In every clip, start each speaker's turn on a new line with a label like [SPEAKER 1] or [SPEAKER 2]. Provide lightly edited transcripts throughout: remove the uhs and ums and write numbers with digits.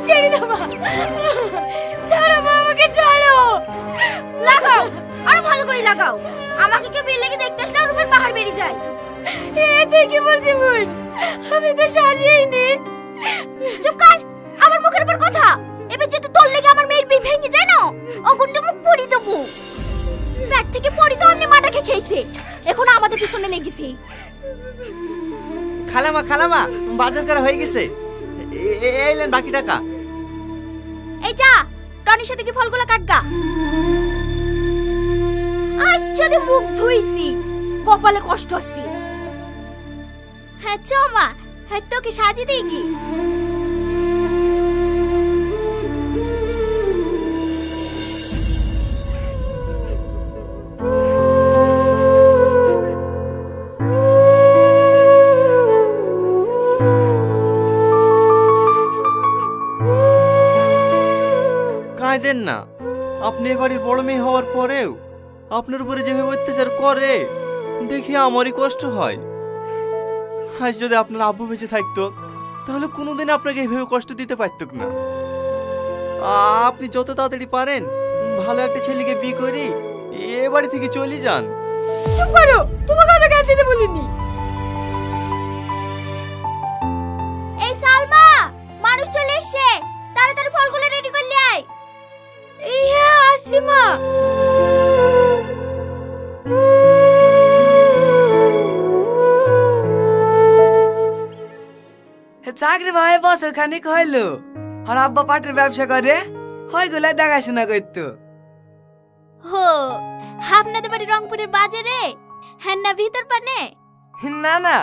[SPEAKER 1] ছেড়ে দাও মা, ছাড়ো মা, আমাকে ছাড়ো।
[SPEAKER 2] লাগাও, আরো ভালো করে লাগাও। আমাকে কেউ বিল লেগে দেখতে আসলে রূপের পাহাড় বেরিয়ে যায়।
[SPEAKER 1] এতে কি বলছি বোন, আমি তো সাজিয়েই নি।
[SPEAKER 2] চুপ কর, আমার মুখের উপর কথা। এবার যেতে তোর লেগে আমার মেয়ের বিয়ে ভেঙে যায় না, অগুন্ড মুখ পড়ি দেবো। ব্যাগ থেকে পড়ি তো অন্য মাটাকে খেয়েছে, এখন আমাদের পিছনে লেগেছে।
[SPEAKER 3] খালামা খালামা, বাজার করা হয়ে গেছে, এইলেন বাকি টাকা।
[SPEAKER 2] এই যা, টনির সাথে কি ফলগুলো কাটগা। আচ্ছা দে, মুখ ধুইছি, কপালে কষ্ট আছে। হ্যাঁ চ মা, হ্যাঁ তোকে সাজিয়ে দিই কি।
[SPEAKER 3] কাঁদেন না, আপনি এ বাড়ির বড় মেয়ে হওয়ার পরেও আপনার উপরে যেভাবে অত্যাচার করে দেখে আমারই কষ্ট হয়। আজ যদি আপনার আব্বু বেঁচে থাকতো তাহলে কোনোদিন আপনাকে এইভাবে কষ্ট দিতে পারতো না। আপনি যত তাড়াতাড়ি পারেন ভালো একটা ছেলেকে বিয়ে করে এ বাড়ি থেকে চলে যান।
[SPEAKER 1] চুপ করো, তোমাকে কথা কাট দিতে বলিনি।
[SPEAKER 2] এই সালমা, মানুষ চলে এসেছে, তাড়াতাড়ি ফলগুলো রেডি করলে আয়।
[SPEAKER 1] হ্যাঁ আসছি মা।
[SPEAKER 4] চাকরি ভাই বছর খানিক হইলো, আর আব্বা পাটের ব্যবসা করে, ওইগুলা দেখাশোনা করতো।
[SPEAKER 2] হো, আপনাদের বাড়ি রংপুরের বাজারে? হ্যাঁ না ভিতর পানে?
[SPEAKER 4] না না,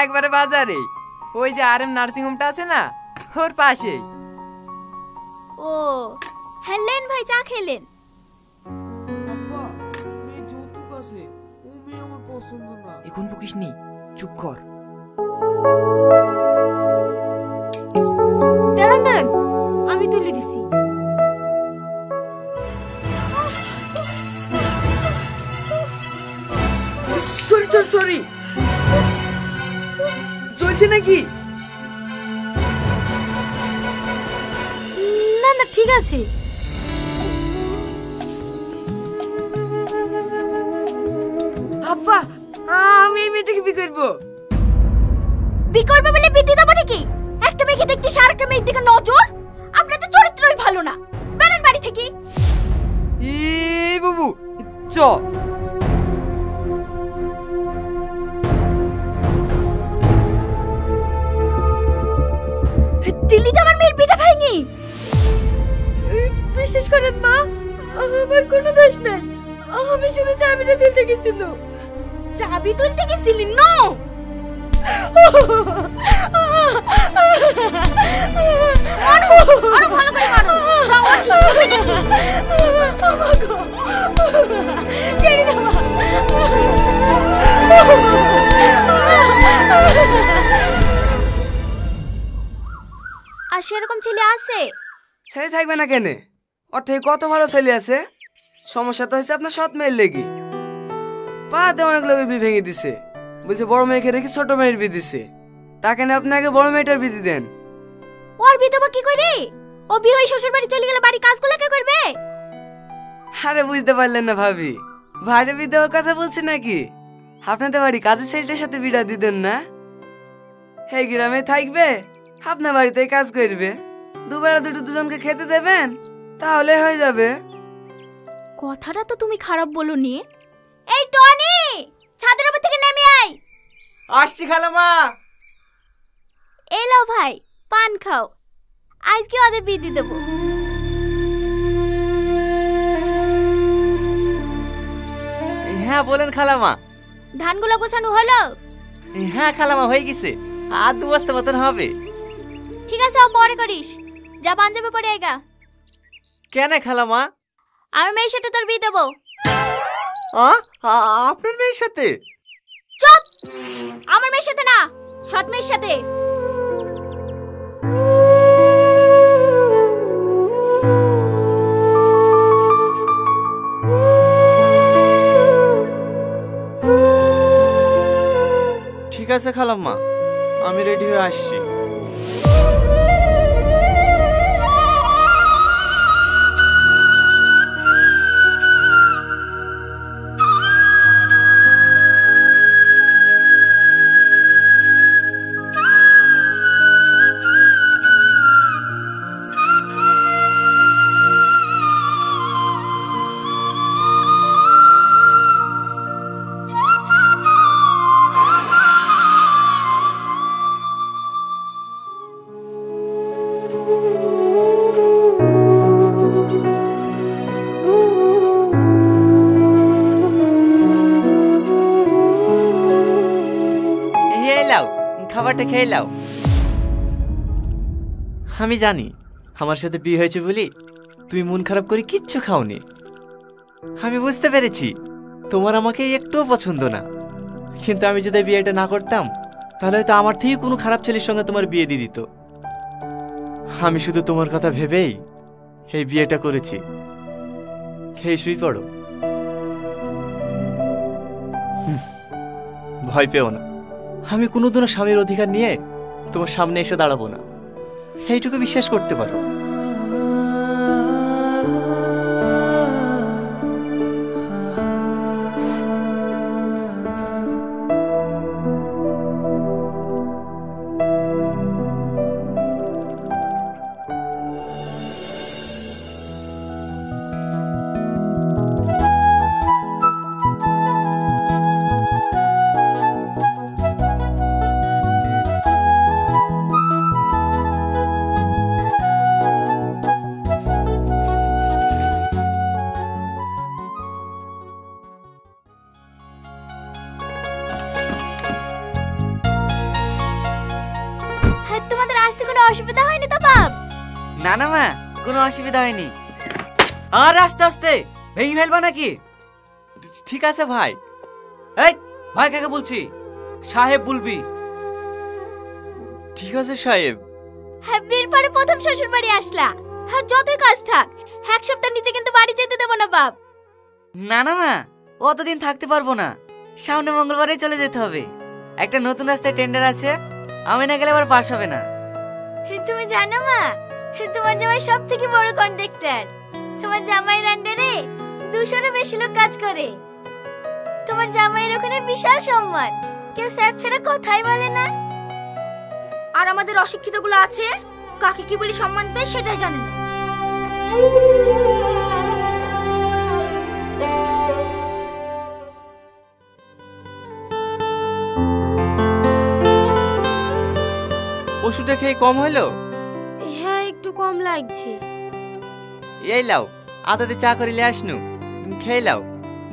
[SPEAKER 4] একবারে বাজারে, ওই যে আর এম নার্সিং হোমটা আছে না, ওর পাশেই।
[SPEAKER 2] ও হ্যাঁ, লেন ভাই, চা খেলেন?
[SPEAKER 5] আব্বা, মেয়ে যৌতুক আছে, ও মেয়ে আমার পছন্দ না।
[SPEAKER 4] এখন বকিস নি, চুপ কর।
[SPEAKER 1] দাঁড়ান দাঁড়ান, আমি তুলে দিছি।
[SPEAKER 4] সরি সরি সরি, চলছে নাকি?
[SPEAKER 1] না না, ঠিক আছে।
[SPEAKER 4] আব্বা, আমি এই মেয়েটাকে বিয়ে করবো।
[SPEAKER 2] বিয়ে করবে বলে বিয়ে দেবো নাকি? একটা মেয়েকে দেখতে আর একটা মেয়ের দিকে নজর, আপনার তো চরিত্রই ভালো না। বেরোন বাড়ি থেকে।
[SPEAKER 4] এই বাবু, চ।
[SPEAKER 2] দিল্লিতে আমার মেয়ের বিয়েটা ভাঙি।
[SPEAKER 1] বিশ্বাস করেন মা, আমার কোনো দোষ নাই, আমি শুধু চাবিটা দিতে গেছিল।
[SPEAKER 2] চাবি তুলতে গেছিলি? নো, আরো ভালো করে মারো।
[SPEAKER 1] ছেড়ে দাও মা।
[SPEAKER 2] আর সেরকম ছেলে আছে?
[SPEAKER 4] ছেলে থাকবে না কেন? ওর থেকে কত ভালো ছেলে আছে। সমস্যা তো হয়েছে আপনার সৎ মেয়ের লেগে। পাড়াতে অনেক লোকের বিয়ে ভেঙে দিছে, বলছে বড় মেয়েকে রেখে ছোট মেয়ের বিয়ে দিছে। তাকে না আপনি আগে বড় মেয়েটার বিয়ে দেন।
[SPEAKER 2] ওর বিয়ে দেবো কি করে? ও বিয়ে হয়ে শ্বশুর বাড়ি চলে গেলে বাড়ি কাজগুলো কে করবে?
[SPEAKER 4] আরে বুঝতে পারলেন না ভাবি, ভাইরে বিয়ে দেওয়ার কথা বলছে নাকি? আপনাদের বাড়ি কাজের ছেলেটার সাথে বিয়ে দিতেন না? এই গ্রামে থাকবে, আপনার বাড়িতেই কাজ করবে, দুবেলা দুটো দুজনকে খেতে দেবেন, তাহলে হয়ে যাবে।
[SPEAKER 2] কথাটা তো তুমি খারাপ বলনি। এই টনি, ছাদের উপর থেকে নেমে আয়।
[SPEAKER 3] আসছি খালামা।
[SPEAKER 2] এলো ভাই, পান খাও, আজকে ওদের বিয়ে দিয়ে দেবো।
[SPEAKER 3] হ্যাঁ বলেন খালামা।
[SPEAKER 2] ধানগুলো গোছানো হলো?
[SPEAKER 3] হ্যাঁ খালামা, হয়ে গেছে, আর 2 বস্তা মতন হবে।
[SPEAKER 2] ঠিক আছে, পরে করিস, যা পাঞ্জাবি পরে আইগা।
[SPEAKER 3] কেন খালামা?
[SPEAKER 2] আমার মেয়ের সাথে তোর বিয়ে দেবো।
[SPEAKER 3] আপনার মেয়ের সাথে?
[SPEAKER 2] চুপ, আমার মেয়ের সাথে না, সৎ মেয়ের সাথে।
[SPEAKER 3] ঠিক আছে খালাম্মা, আমি রেডি হয়ে আসছি। খাবারটা খেয়ে নাও। আমি জানি আমার সাথে বিয়ে হয়েছে বলি তুমি মন খারাপ করে কিচ্ছু খাওনি। আমি বুঝতে পেরেছি তোমার আমাকে একটুও পছন্দ না, কিন্তু আমি যদি বিয়েটা না করতাম তাহলে হয়তো আমার থেকে কোনো খারাপ ছেলের সঙ্গে তোমার বিয়ে দিয়ে দিত। আমি শুধু তোমার কথা ভেবেই এই বিয়েটা করেছি। খেয়ে শুই পড়ো। ভয় পেও না, আমি কোনোদিনও স্বামীর অধিকার নিয়ে তোমার সামনে এসে দাঁড়াবো না, এইটুকু বিশ্বাস করতে পারো।
[SPEAKER 2] তোমাদের আসতে কোনো অসুবিধা হয়নি তো বাপ?
[SPEAKER 4] না না মা, কোনো অসুবিধা হয়নি। আর আস্তে আস্তে ভেঙে ফেলবা নাকি?
[SPEAKER 3] ঠিক আছে ভাই।
[SPEAKER 4] এই ভাই কাকে বলছি? সাহেব বলবি।
[SPEAKER 3] ঠিক আছে সাহেব।
[SPEAKER 2] হ্যাঁ, বিয়ের পরে প্রথম শ্বশুর বাড়ি আসলা, হ্যাঁ যতই কাজ থাক এক সপ্তাহ নিচে কিন্তু বাড়ি যেতে দেবো না বাপ।
[SPEAKER 4] না না মা, অতদিন থাকতে পারবো না, সামনে মঙ্গলবারে চলে যেতে হবে। একটা নতুন রাস্তায় টেন্ডার আছে, আমি না গেলে আবার পাস হবে না।
[SPEAKER 2] তুমি জানো মা, তোমার জামাই সব থেকে বড় কন্ট্রাক্টর। তোমার জামাইয়ের আন্ডারে 200-এরও বেশি লোক কাজ করে। তোমার জামাইয়ের ওখানে বিশাল সম্মান, কেউ স্যার ছাড়া কথাই বলে না। আর আমাদের অশিক্ষিত গুলো আছে, কাকে কি বলি সম্মান দেয় সেটাই জানে না।
[SPEAKER 3] ওষুধটা খেয়ে কম হলো?
[SPEAKER 1] হ্যাঁ, একটু কম লাগছে।
[SPEAKER 3] এই লাও, আদাতে চা করিলে আসনু, খেয়ে লাও,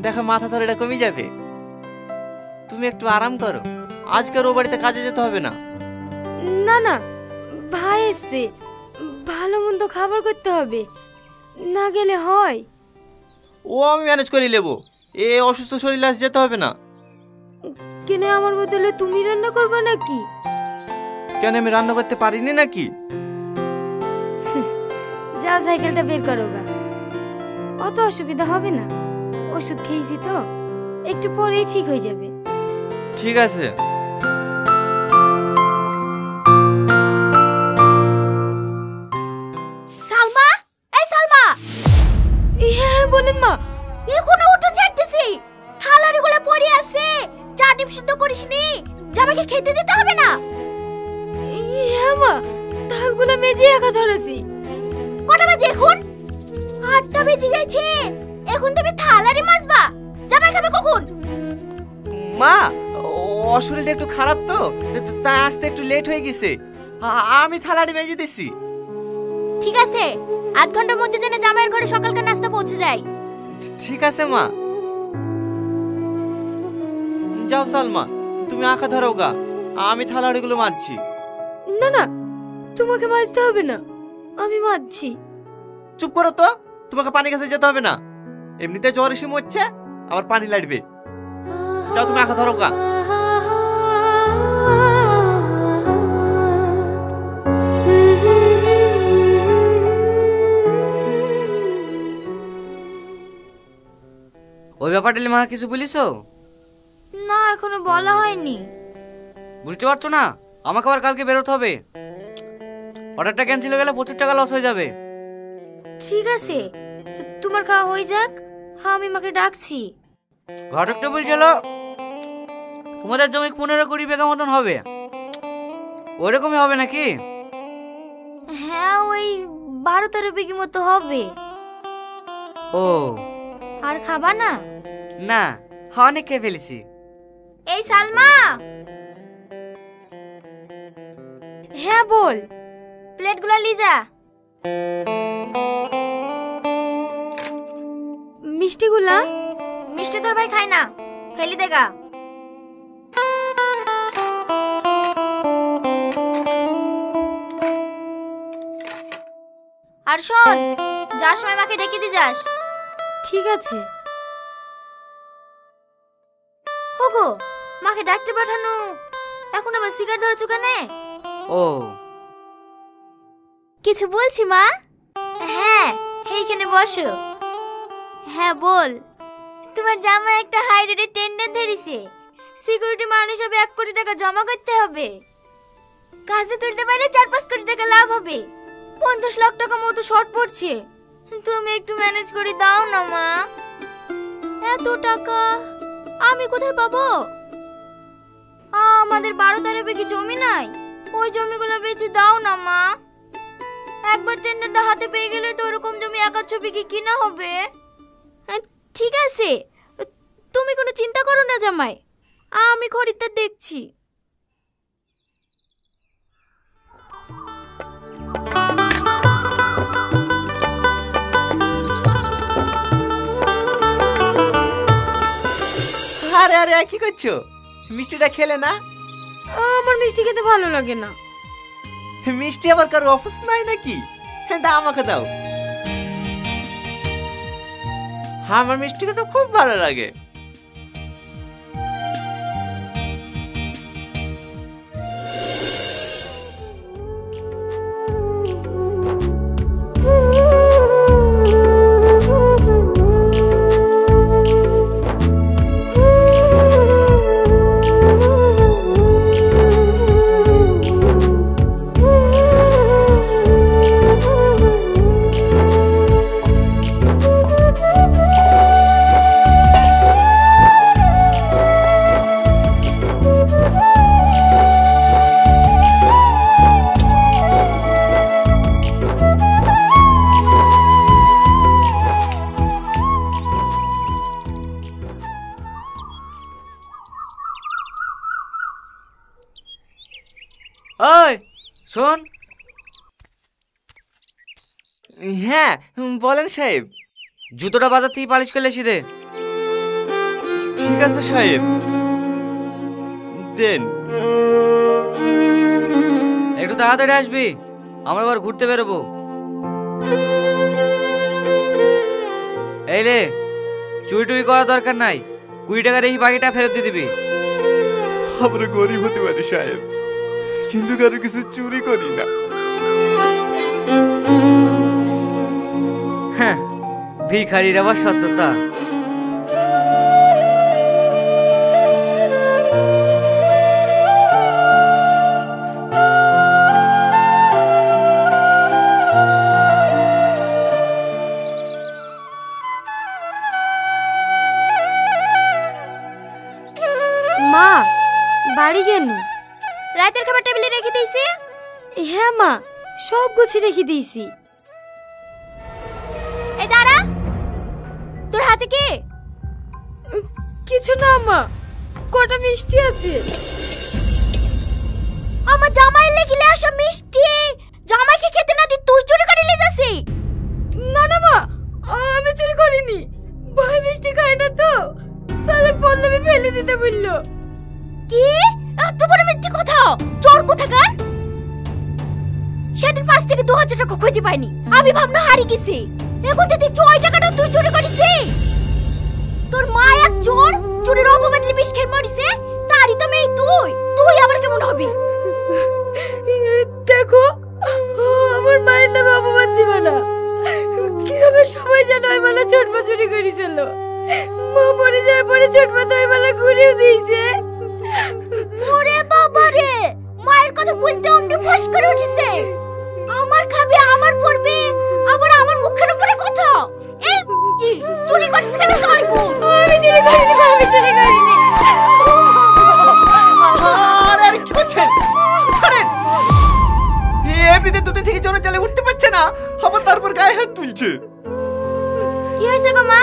[SPEAKER 3] দেখো মাথা ধরেটা কমে যাবে। তুমি একটু আরাম করো, আজকের ও বাড়িতে কাজে যেতে হবে না।
[SPEAKER 1] না না, ভাই এসছে, ভালো মন্দ খাবার করতে হবে, না গেলে হয়।
[SPEAKER 3] ও আমি ম্যানেজ করে নেবো, এ অসুস্থ শরীরে আজ যেতে হবে না।
[SPEAKER 1] কেন আমার বদলে তুমি রান্না করবে নাকি?
[SPEAKER 3] কেন আমি রান্না করতে পারিনি নাকি?
[SPEAKER 1] যাও সাইকেলটা বের করো গা, অত অসুবিধা হবে না। ওষুধ খেয়েছি তো, একটু পরেই ঠিক হয়ে যাবে।
[SPEAKER 3] ঠিক আছে।
[SPEAKER 2] সালমা, এই সালমা।
[SPEAKER 1] হ্যাঁ বলেন মা।
[SPEAKER 2] এখনো উঠো ছাড়তেছি, থালারি গুলো পড়ে আছে, চা ডিম সিদ্ধ করিসনি, জামাইকে খেতে দিতে হবে না?
[SPEAKER 1] হ্যাঁ মা, থালগুলো মেজে একা ধরেছি।
[SPEAKER 2] কটা বাজে এখন? 8টা বেজে যাচ্ছে, এখন তুমি থালারি মাজবা? জামাই খাবে কখন?
[SPEAKER 3] মা, ও শরীরটা একটু খারাপ তো, তাই আসতে একটু লেট হয়ে গেছে। আমি থালাটি মেজে দিছি।
[SPEAKER 2] ঠিক আছে, আধ ঘন্টার মধ্যে যেন জামাইয়ের ঘরে সকালকার নাস্তা পৌঁছে যায়।
[SPEAKER 3] ঠিক আছে মা। যাও সালমা, তুমি আঁকা ধরো গা, আমি থালাড়িগুলো মাজছি।
[SPEAKER 1] না না, তোমাকে মাজতে হবে না, আমি মাজছি।
[SPEAKER 3] চুপ করো তো, তোমাকে পানি কাছে যেতে হবে না, এমনিতে জ্বর এসে মরছে, আবার পানি লাগবে। যাও তুমি আঁকা ধরো গা।
[SPEAKER 4] ওই ব্যাপারটা মা কিছু বলিছো?
[SPEAKER 2] না, এখনো বলা হয়নি।
[SPEAKER 4] বুঝতে পারছো না, আমাকে আবার কালকে বেরোতে হবে। অর্ডারটা ক্যান্সেল হয়ে গেলে প্রচুর টাকা লস হয়ে যাবে।
[SPEAKER 2] ঠিক আছে, তোমার খাওয়া হয়ে যাক, হ্যাঁ আমি মাকে ডাকছি।
[SPEAKER 4] ঘটকটা বলছিল তোমাদের জমি 15-20 বিঘা মতন হবে, ওইরকমই হবে নাকি?
[SPEAKER 2] হ্যাঁ, ওই 12-13 বিঘি মতো হবে।
[SPEAKER 4] ও
[SPEAKER 2] আর খাবা না?
[SPEAKER 4] না, অনেক খেয়ে ফেলেছি।
[SPEAKER 2] এই সালমা,
[SPEAKER 1] হ্যাঁ বল।
[SPEAKER 2] প্লেটগুলো লি যা।
[SPEAKER 1] মিষ্টিগুলা?
[SPEAKER 2] মিষ্টি তোর ভাই খায় না, ফেলি দেগা। আর শোন, যার সময় মাকে ডেকে দিয়ে যাস।
[SPEAKER 1] ঠিক আছে।
[SPEAKER 2] ওগো, মাকে ডাকতে পাঠানো, এখন আবার সিগারেট ধরেছো কেন?
[SPEAKER 4] ও
[SPEAKER 2] কিছু বলছি মা? হ্যাঁ, এইখানে বসো। হ্যাঁ বল। তোমার জামাই একটা হাই রেটের টেন্ডার ধরেছে, সিকিউরিটি মানি হিসাবে 1 কোটি টাকা জমা করতে হবে। কাজটা তুলতে পারলে 4-5 কোটি টাকা লাভ হবে। 50 লাখ টাকা মতো শর্ট পড়ছে, তুমি একটু ম্যানেজ করে দাও না মা। এত টাকা আমি কোথায় পাবো? আমাদের 12-13 বিঘি জমি নাই, ওই জমিগুলো বেচে দাও না মা। একবার টেন্ডারটা হাতে পেয়ে গেলে তো ওরকম জমি 1-2 বিঘি কিনা হবে। ঠিক আছে, তুমি কোনো চিন্তা করো না জামাই, আমি খরিদ্দার দেখছি।
[SPEAKER 3] আরে আরে কি করছো? মিষ্টিটা খেলে না?
[SPEAKER 1] আমার মিষ্টি খেতে ভালো লাগে না।
[SPEAKER 3] মিষ্টি আবার কারো অফিস নাই নাকি? দাও আমাকে দাও। আমার মিষ্টি খেতে খুব ভালো লাগে।
[SPEAKER 4] ওই শোন।
[SPEAKER 3] হ্যাঁ বলেন সাহেব।
[SPEAKER 4] জুতোটা বাজার থেকে পালিশ করে এসে দে।
[SPEAKER 3] ঠিক আছে সাহেব, দেন।
[SPEAKER 4] একটু তাড়াতাড়ি আসবি, আমরা আবার ঘুরতে বেরোবো। এই রে, চুরি টুরি করার দরকার নাই, 20 টাকা রেখে বাকিটা ফেরত দিয়ে দিবি।
[SPEAKER 3] আমরা গরিব হতে পারি সাহেব, কিন্তু কারো কিছু চুরি করি না।
[SPEAKER 4] হ্যাঁ, ভিখারির আবার সত্যতা।
[SPEAKER 1] মা, বাড়ি গেল?
[SPEAKER 2] রাতের খাবার টেবিলে রেখে দিয়েছি।
[SPEAKER 1] হ্যাঁ মা, সব গুছিয়ে রেখে দিয়েছি।
[SPEAKER 2] এই দাঁড়া, তোর হাতে কি?
[SPEAKER 1] কিছু না মা, কটা মিষ্টি আছে।
[SPEAKER 2] আমার জামাই লেগিলে আসা মিষ্টি জামাইকে খেতে না দি তুই চুরি করে নিয়ে যাসি?
[SPEAKER 1] না না মা, আমি চুরি করিনি। ভাই মিষ্টি খায় না তো, তাহলে পল্লবী ফেলে দিতে বললো।
[SPEAKER 2] কি এত বড় মিথ্যে কথা? চোর কোথাকার! সেদিন 5 থেকে 2000 টাকা খুঁজে পাইনি, আমি ভাবনা হারিয়ে গেছি। এখন তো দেখছি ওই টাকাটা তুই চুরি করেছিস। তোর মা এক চোর, চুরির অপবাদে বিষ খেয়ে মরিছে, তারই তো মেয়ে তুই। তুই আবার কেমন হবি?
[SPEAKER 1] দেখো, আমার মায়ের নামে অপবাদ দিবে না। কিভাবে সবাই জানো ওই মালা ছোটমা চুরি করেছিল। মা মরে যাওয়ার পরে ছোটমা তো ওই মালা ঘুরিয়ে দিয়েছে।
[SPEAKER 2] ওরে বাবা রে, মায়ের কথা বলতে অমনি ফস করে উঠেছে। আমার খাবে, আমার পড়বে, আবার আমার মুখের উপরে কথা। এই চুরি করছিস কেন তুই?
[SPEAKER 1] আমি চুরি করিনি, আমি চুরি করিনি।
[SPEAKER 3] আরে কি করছেন? ছাড়েন। এমনিতে 2 দিন থেকে জ্বরে চালে উঠতে পারছে না, আবার তারপর গায়ে হাত তুলছে।
[SPEAKER 2] কি হয়েছে গো মা?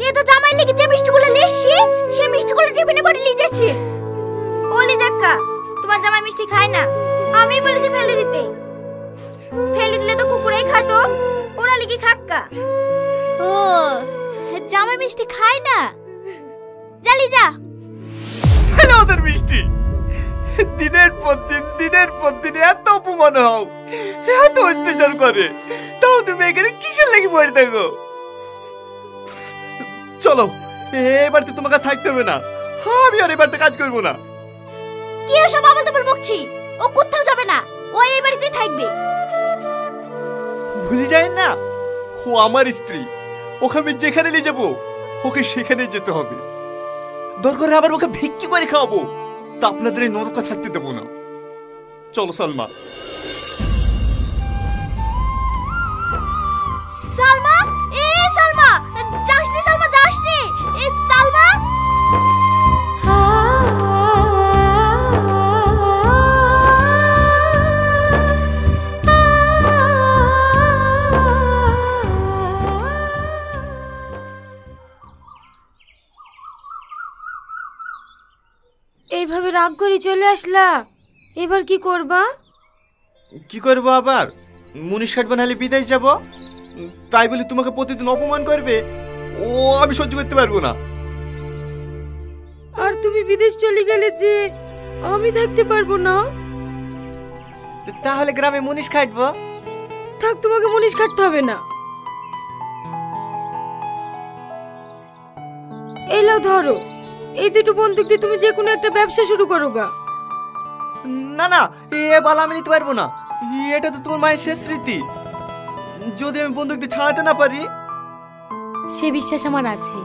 [SPEAKER 2] এ তো জামাই লেগে যে মিষ্টিগুলো লেসছি, সে মিষ্টিগুলো টিফিনে ভরে নিয়ে যাচ্ছে। ওলি জাক্কা, তোমার জামাই মিষ্টি খায় না, আমি বলেছি ফেলে দিতে। ফেলে দিলে তো কুকুরেই খাতো, ওরা লিখে খাক্কা। ও, জামাই মিষ্টি খায় না? জালি যা।
[SPEAKER 3] ফেলে ওদের মিষ্টি। দিনের পর দিন এত অপমান হও, এত অত্যাচার করে, তাও তুমি এখানে কিসের লেগে পড়ে থাকো? চলো, এবার তো তোমাকে থাকতে হবে না, আমি আর এবার কাজ করবো না।
[SPEAKER 2] কি এসব আবল তাবল বকছি? ও কোথাও যাবে না, ও এই বাড়িতেই থাকবে।
[SPEAKER 3] ভুলে যায় না, ও আমার স্ত্রী, ওকে আমি যেখানে নিয়ে যাবো ওকে সেখানে যেতে হবে। দরকার আবার ওকে ভিক্ষি করে খাওয়াবো, তা আপনাদের এই নরকা থাকতে দেবো না। চলো সালমা।
[SPEAKER 2] সালমা, সালমা, যাসনি সালমা, যাসনি। সালমা,
[SPEAKER 1] এইভাবে রাগ করে চলে আসলা, এবার কি করবা?
[SPEAKER 3] কি করবো আবার? মুনিশ কাটবে, নাহলে বিদেশ যাব। তাই বলে তোমাকে প্রতিদিন অপমান করবে, ও আমি সহ্য করতে পারবো না।
[SPEAKER 1] আর তুমি বিদেশ চলে গেলে যে আমি থাকতে পারবো না।
[SPEAKER 3] তাহলে গ্রামে মুনিশ কাটবো।
[SPEAKER 1] থাক, তোমাকে মুনিশ কাটতে হবে না। এই লাও ধরো, এই দুটো বন্দুক দিয়ে তুমি যে কোনো একটা ব্যবসা শুরু করো গা।
[SPEAKER 3] না না, এ বালা আমি নিতে পারবো না, এটা তো তোমার মায়ের শেষ স্মৃতি। যদি আমি বন্দুক দিয়ে ছাড়াতে না পারি।
[SPEAKER 1] সে বিশ্বাস আমার আছে,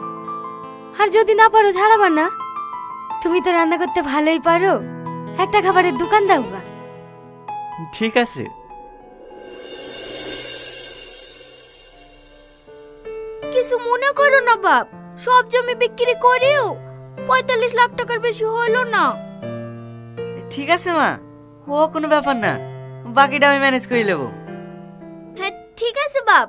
[SPEAKER 1] আর যদি না পারো ছাড়াবা না। তুমি তো রান্না করতে ভালোই পারো, একটা খাবারের দোকান দাও গা।
[SPEAKER 3] ঠিক আছে।
[SPEAKER 2] কিছু মনে করো না বাপ, সব জমি বিক্রি করেও 45 লাখ টাকার বেশি হলো না।
[SPEAKER 4] ঠিক আছে মা, ও কোনো ব্যাপার না, বাকিটা আমি ম্যানেজ করে নেবো।
[SPEAKER 2] হ্যাঁ ঠিক আছে বাপ।